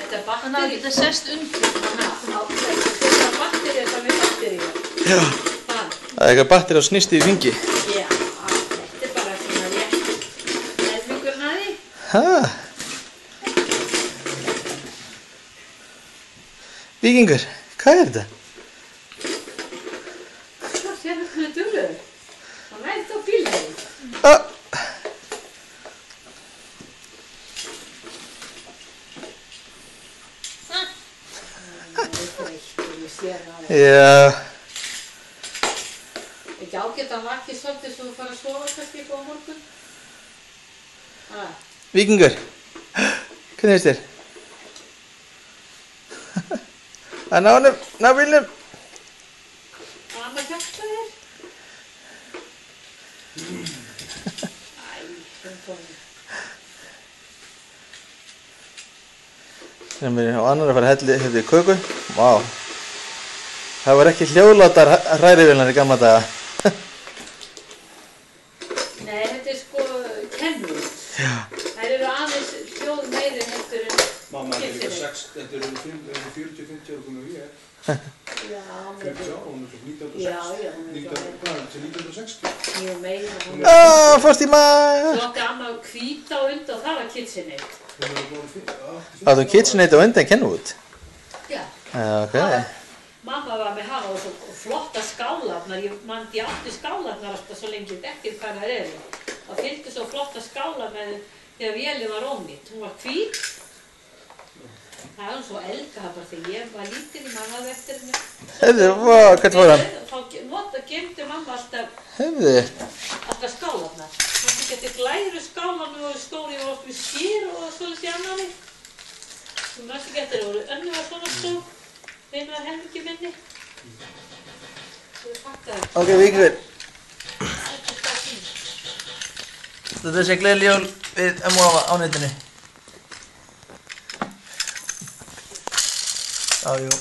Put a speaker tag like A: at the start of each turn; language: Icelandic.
A: Þetta batteri.
B: Þannig að þetta sest undir.
A: Þetta batteri er bara með batteri.
C: Já. Það er eitthvað batteri á snisti í hringi.
A: Já, þetta er bara svona rétt. Helmingurinn að því.
C: Hæ? Víkingur, hvað er þetta?
A: Hvað sér þetta með dörru? Það næst á bílnum.
C: Já.
A: Ekki ágætt að vakna svolítið svo þú fara að sofa kannski á morgun?
C: Víkingur, hvernig finnst þér? Að ná honum, ná bílnum.
A: Mamma hjálpa þér?
C: Og annar að fara að helli köku. Vá. Það var ekki hljóðlátar hrærivélar í gamla daga.
A: Nei, þetta er sko kennur.
C: Já.
A: Þær eru aðeins hljóð meiri heldur en
D: Mamma er líka 6, þetta eru 40-50 ára komið við.
A: Já,
D: 50 ára, hún er svo 1960.
A: Já, hún er
D: Hvað er þetta, 1960?
A: mjög meiri.
C: Fórst í maður.
A: Svo átti amma að hvíta á undan og það var KitchenAid.
C: Áttu KitchenAid á undan Kenwood?
A: Já.
C: Ok.
A: Mamma var með hafa og svo flotta skálarnar, ég átti skálarnar alltaf svo lengi, ekki hvað það eru. Það fylgdi svo flotta skálar með þegar vélið var ónýtt. Hún var hvít. Það var svo elga bara þegar ég var lítil, mamma hafði eftir henni.
C: Hefðu, hvað var hann?
A: Þá gemdi mamma alltaf skálarnar. Þannig getur glæru skálarnar og stóri og okkur skýr og svolítið í annari. Þú mætti getur það voru önnu var svona stór. Þeim var helmingi minni.
C: Ok, Víkingur. Þetta sé gleðileg jól við ömmu og afa á netinu. Já, jú.